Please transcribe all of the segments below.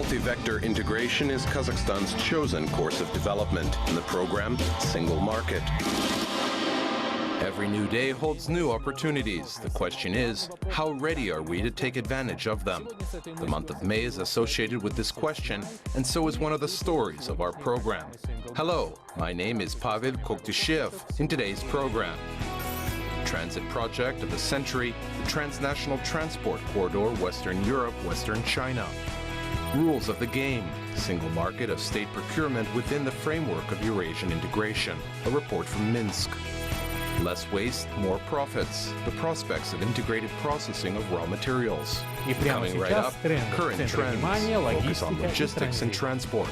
Multi-vector integration is Kazakhstan's chosen course of development, and the program, Single Market. Every new day holds new opportunities. The question is, how ready are we to take advantage of them? The month of May is associated with this question, and so is one of the stories of our program. Hello, my name is Pavel Koktishev. In today's program, transit project of the century, the transnational transport corridor, Western Europe, Western China. Rules of the game, single market of state procurement within the framework of Eurasian integration. A report from Minsk. Less waste, more profits. The prospects of integrated processing of raw materials. Coming right up, current trends. Focus on logistics and transport.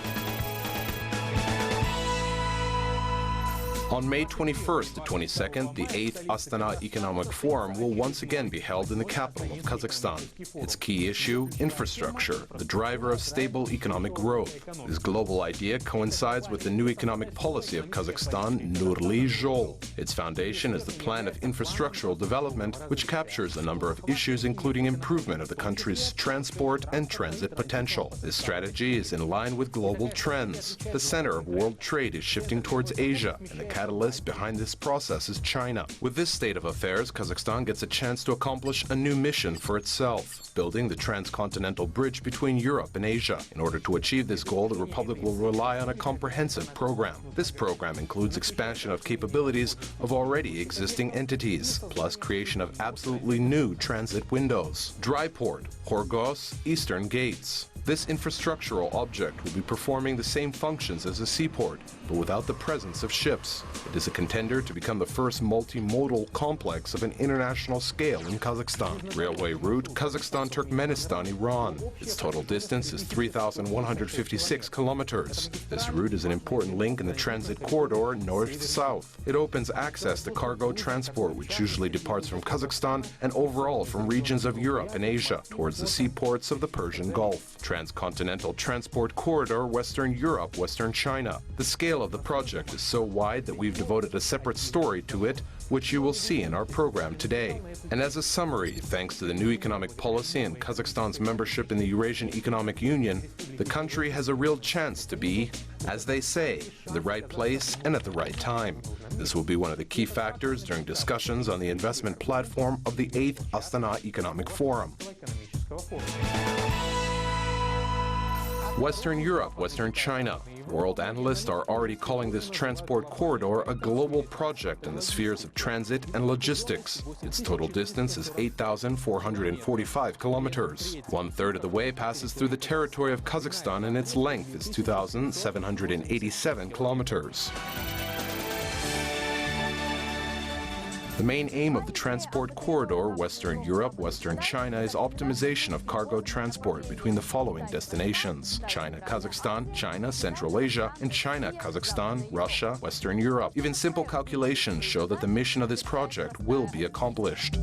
On May 21st to 22nd, the 8th Astana Economic Forum will once again be held in the capital of Kazakhstan. Its key issue, infrastructure, the driver of stable economic growth. This global idea coincides with the new economic policy of Kazakhstan, Nurli Joly. Its foundation is the plan of infrastructural development, which captures a number of issues including improvement of the country's transport and transit potential. This strategy is in line with global trends. The center of world trade is shifting towards Asia, and the catalyst behind this process is China. With this state of affairs, Kazakhstan gets a chance to accomplish a new mission for itself, building the transcontinental bridge between Europe and Asia. In order to achieve this goal, the Republic will rely on a comprehensive program. This program includes expansion of capabilities of already existing entities, plus creation of absolutely new transit windows. Dry port, Khorgos, Eastern gates. This infrastructural object will be performing the same functions as a seaport, but without the presence of ships. It is a contender to become the first multimodal complex of an international scale in Kazakhstan. Railway route, Kazakhstan-Turkmenistan, Iran. Its total distance is 3,156 kilometers. This route is an important link in the transit corridor north-south. It opens access to cargo transport, which usually departs from Kazakhstan and overall from regions of Europe and Asia, towards the seaports of the Persian Gulf. Transcontinental transport corridor, Western Europe, Western China. The scale of the project is so wide that we've devoted a separate story to it, which you will see in our program today. And as a summary, thanks to the new economic policy and Kazakhstan's membership in the Eurasian Economic Union, the country has a real chance to be, as they say, in the right place and at the right time. This will be one of the key factors during discussions on the investment platform of the 8th Astana Economic Forum. Western Europe, Western China. World analysts are already calling this transport corridor a global project in the spheres of transit and logistics. Its total distance is 8,445 kilometers. 1/3 of the way passes through the territory of Kazakhstan, and its length is 2,787 kilometers. The main aim of the transport corridor, Western Europe, Western China, is optimization of cargo transport between the following destinations: China-Kazakhstan, China-Central Asia, and China-Kazakhstan, Russia, Western Europe. Even simple calculations show that the mission of this project will be accomplished.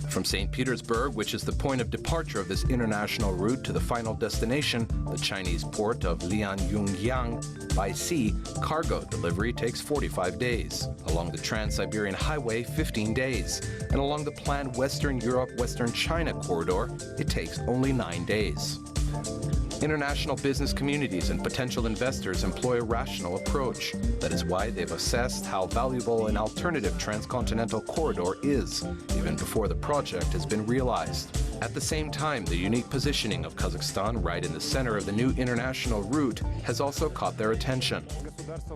From St. Petersburg, which is the point of departure of this international route to the final destination, the Chinese port of Lianyungyang, by sea, cargo delivery takes 45 days. Along the Trans-Siberian Highway, 15 days. And along the planned Western Europe, Western China corridor, it takes only 9 days. International business communities and potential investors employ a rational approach. That is why they've assessed how valuable an alternative transcontinental corridor is, even before the project has been realized. At the same time, the unique positioning of Kazakhstan right in the center of the new international route has also caught their attention.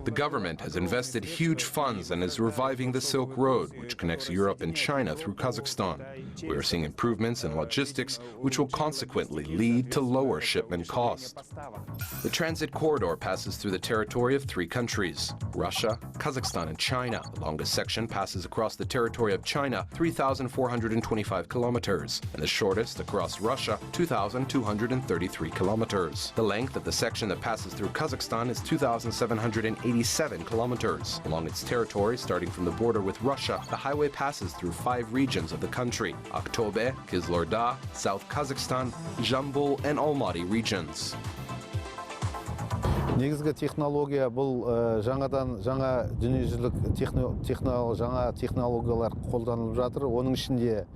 The government has invested huge funds and is reviving the Silk Road, which connects Europe and China through Kazakhstan. We are seeing improvements in logistics, which will consequently lead to lower shipment costs. The transit corridor passes through the territory of 3 countries: Russia, Kazakhstan, and China. The longest section passes across the territory of China, 3,425 kilometers, and the shortest across Russia, 2,233 kilometers. The length of the section that passes through Kazakhstan is 2,787 kilometers. Along its territory, starting from the border with Russia, the highway passes through 5 regions of the country: Aktobe, Kizlodarda, South Kazakhstan, Jambul, and Almaty regions. Негізгі технология бұл жаңа дүниежүзілік жаңа технологиялар қолданылып жатыр. Оның ішінде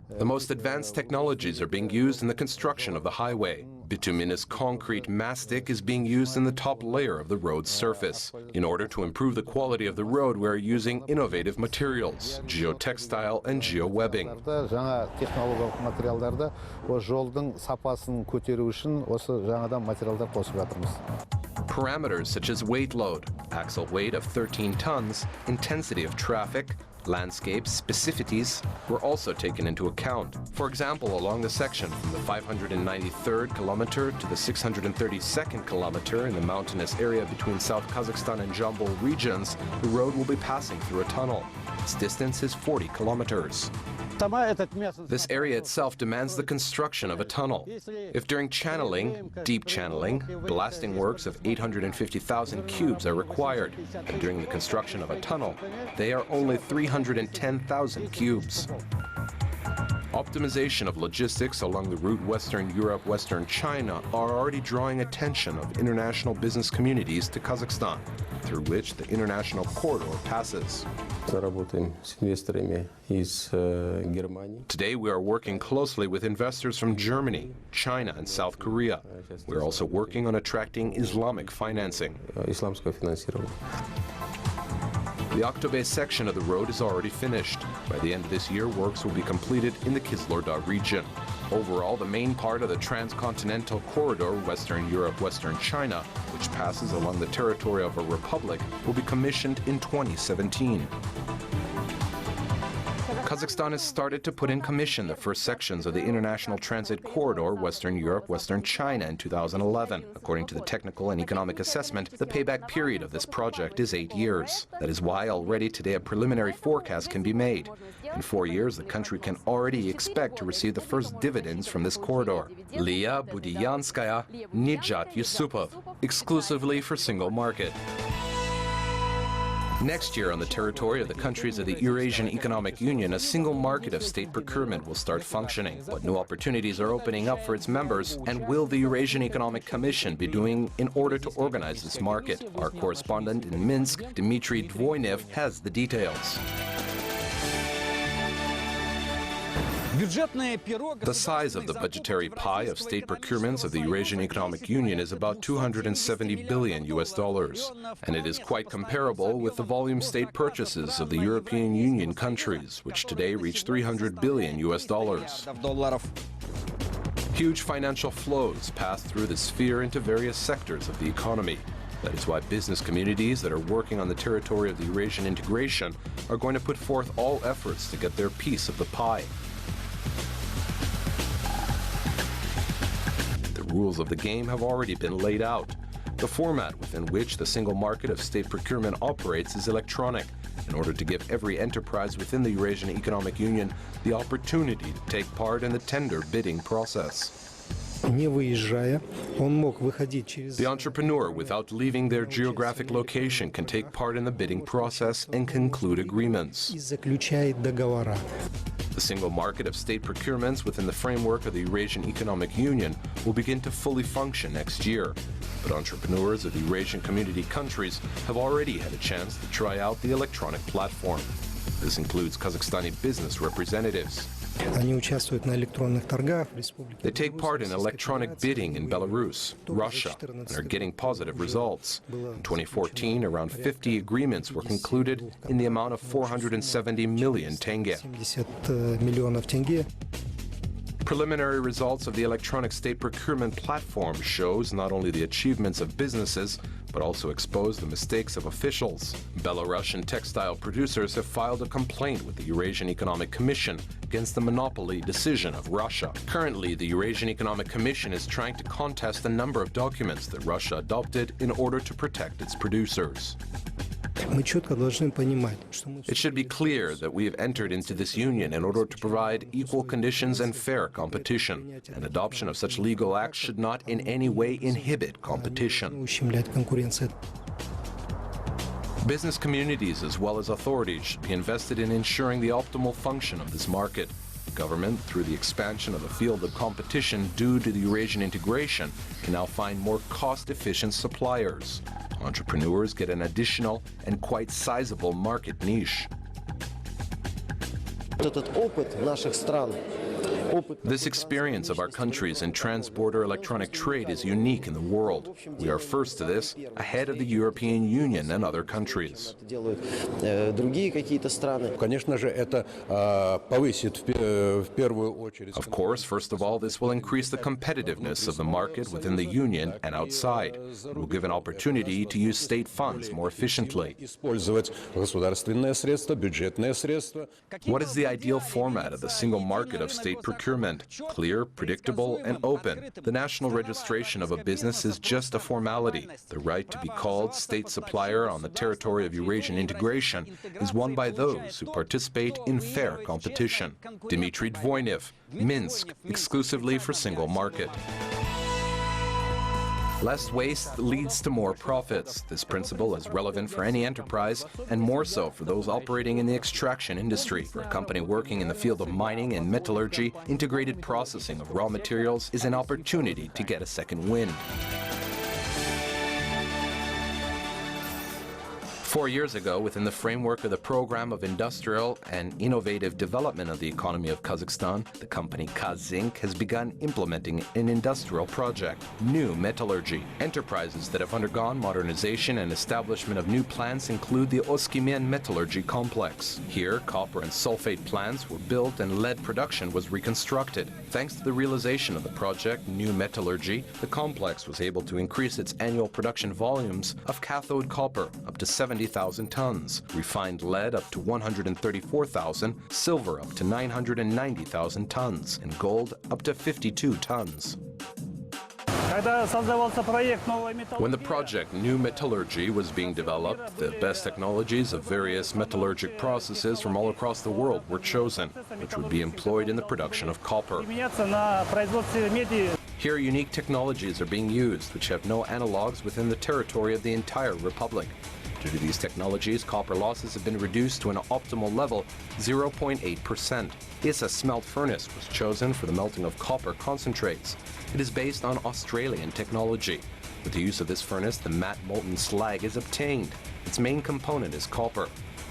The most advanced technologies are being used in the construction of the highway. Bituminous concrete mastic is being used in the top layer of the road's surface. In order to improve the quality of the road, we are using innovative materials, geotextile and geowebbing. жаңа технологиялық материалдарды жолдың сапасын көтеру үшін осы жаңадан материалдар қосып жатырмыз. Parameters such as weight load, axle weight of 13 tons, intensity of traffic, landscape specificities were also taken into account. For example, along the section from the 593rd kilometer to the 632nd kilometer in the mountainous area between South Kazakhstan and Jambol regions, the road will be passing through a tunnel. Its distance is 40 kilometers. This area itself demands the construction of a tunnel. If during channeling, deep channeling, blasting works of 850,000 cubes are required, and during the construction of a tunnel, they are only 310,000 cubes. Optimization of logistics along the route Western Europe, Western China are already drawing attention of international business communities to Kazakhstan, through which the international corridor passes. Today we are working closely with investors from Germany, China and South Korea. We are also working on attracting Islamic financing. The Aktobe section of the road is already finished. By the end of this year, works will be completed in the Kizilorda region. Overall, the main part of the transcontinental corridor, Western Europe, Western China, which passes along the territory of a republic, will be commissioned in 2017. Kazakhstan has started to put in commission the first sections of the international transit corridor, Western Europe, Western China, in 2011. According to the technical and economic assessment, the payback period of this project is 8 years. That is why already today a preliminary forecast can be made. In 4 years, the country can already expect to receive the first dividends from this corridor. Lia Budiyanskaya, Nijat Yusupov, exclusively for Single Market. Next year, on the territory of the countries of the Eurasian Economic Union, a single market of state procurement will start functioning. What new opportunities are opening up for its members, and will the Eurasian Economic Commission be doing in order to organize this market? Our correspondent in Minsk, Dmitry Dvoynev, has the details. The size of the budgetary pie of state procurements of the Eurasian Economic Union is about $270 billion, and it is quite comparable with the volume state purchases of the European Union countries, which today reach $300 billion. Huge financial flows pass through the sphere into various sectors of the economy. That is why business communities that are working on the territory of the Eurasian integration are going to put forth all efforts to get their piece of the pie. The rules of the game have already been laid out. The format within which the single market of state procurement operates is electronic, in order to give every enterprise within the Eurasian Economic Union the opportunity to take part in the tender bidding process. The entrepreneur, without leaving their geographic location, can take part in the bidding process and conclude agreements. The single market of state procurements within the framework of the Eurasian Economic Union will begin to fully function next year. But entrepreneurs of the Eurasian community countries have already had a chance to try out the electronic platform. This includes Kazakhstani business representatives. They take part in electronic bidding in Belarus, Russia, and are getting positive results. In 2014, around 50 agreements were concluded in the amount of 470 million tenge. Preliminary results of the electronic state procurement platform shows not only the achievements of businesses, but also expose the mistakes of officials. Belarusian textile producers have filed a complaint with the Eurasian Economic Commission against the monopoly decision of Russia. Currently, the Eurasian Economic Commission is trying to contest a number of documents that Russia adopted in order to protect its producers. It should be clear that we have entered into this union in order to provide equal conditions and fair competition. An adoption of such legal acts should not in any way inhibit competition. Business communities as well as authorities should be invested in ensuring the optimal function of this market. Government, through the expansion of the field of competition due to the Eurasian integration, can now find more cost-efficient suppliers. Entrepreneurs get an additional and quite sizable market niche. This experience of our countries in trans-border electronic trade is unique in the world. We are first to this, ahead of the European Union and other countries. Of course, first of all, this will increase the competitiveness of the market within the Union and outside. It will give an opportunity to use state funds more efficiently. What is the ideal format of the single market of state procurement? Clear, predictable, and open. The national registration of a business is just a formality. The right to be called state supplier on the territory of Eurasian integration is won by those who participate in fair competition. Dmitry Dvoynev, Minsk, exclusively for single market. Less waste leads to more profits. This principle is relevant for any enterprise, and more so for those operating in the extraction industry. For a company working in the field of mining and metallurgy, integrated processing of raw materials is an opportunity to get a second wind. 4 years ago, within the framework of the Program of Industrial and Innovative Development of the Economy of Kazakhstan, the company Kazzinc has begun implementing an industrial project, New Metallurgy. Enterprises that have undergone modernization and establishment of new plants include the Oskimen Metallurgy Complex. Here, copper and sulfate plants were built and lead production was reconstructed. Thanks to the realization of the project, New Metallurgy, the complex was able to increase its annual production volumes of cathode copper up to 70,000 tons, refined lead up to 134,000, silver up to 990,000 tons, and gold up to 52 tons. When the project New Metallurgy was being developed, the best technologies of various metallurgic processes from all across the world were chosen, which would be employed in the production of copper. Here, unique technologies are being used, which have no analogues within the territory of the entire republic. Due to these technologies, copper losses have been reduced to an optimal level, 0.8%. ISA smelt furnace was chosen for the melting of copper concentrates. It is based on Australian technology. With the use of this furnace, the matte molten slag is obtained. Its main component is copper.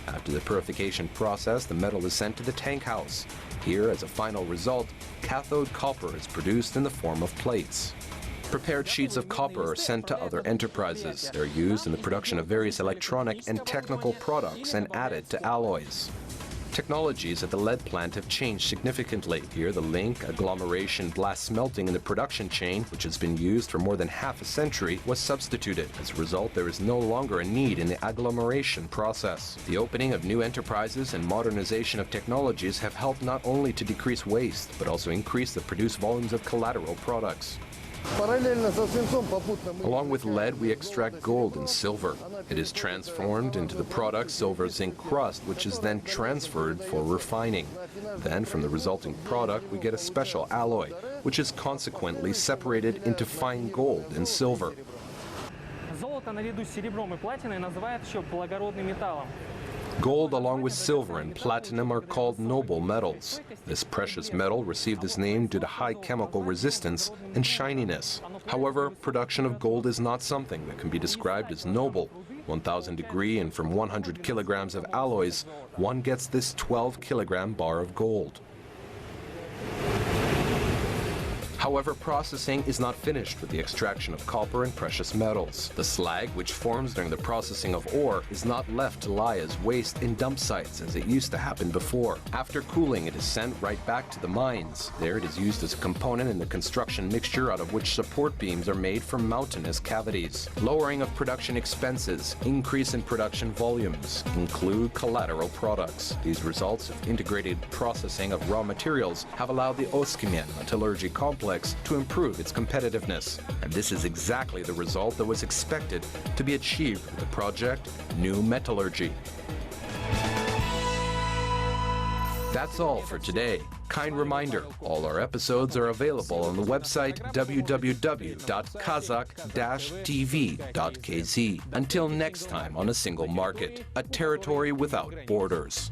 After the purification process, the metal is sent to the tank house. Here, as a final result, cathode copper is produced in the form of plates. Prepared sheets of copper are sent to other enterprises. They're used in the production of various electronic and technical products and added to alloys. Technologies at the lead plant have changed significantly. Here, the link, agglomeration, blast smelting in the production chain, which has been used for more than half a century, was substituted. As a result, there is no longer a need in the agglomeration process. The opening of new enterprises and modernization of technologies have helped not only to decrease waste, but also increase the produced volumes of collateral products. Along with lead, we extract gold and silver. It is transformed into the product silver zinc crust, which is then transferred for refining. Then, from the resulting product, we get a special alloy, which is consequently separated into fine gold and silver. Gold, along with silver and platinum, are called noble metals. This precious metal received this name due to high chemical resistance and shininess. However, production of gold is not something that can be described as noble. 1,000 degree and from 100 kilograms of alloys, one gets this 12-kilogram bar of gold. However, processing is not finished with the extraction of copper and precious metals. The slag, which forms during the processing of ore, is not left to lie as waste in dump sites as it used to happen before. After cooling, it is sent right back to the mines. There it is used as a component in the construction mixture out of which support beams are made from mountainous cavities. Lowering of production expenses, increase in production volumes, include collateral products. These results of integrated processing of raw materials have allowed the Oskimen Metallurgy Complex to improve its competitiveness. And this is exactly the result that was expected to be achieved with the project New Metallurgy. That's all for today. Kind reminder, all our episodes are available on the website www.kazakh-tv.kz. Until next time on A Single Market, a territory without borders.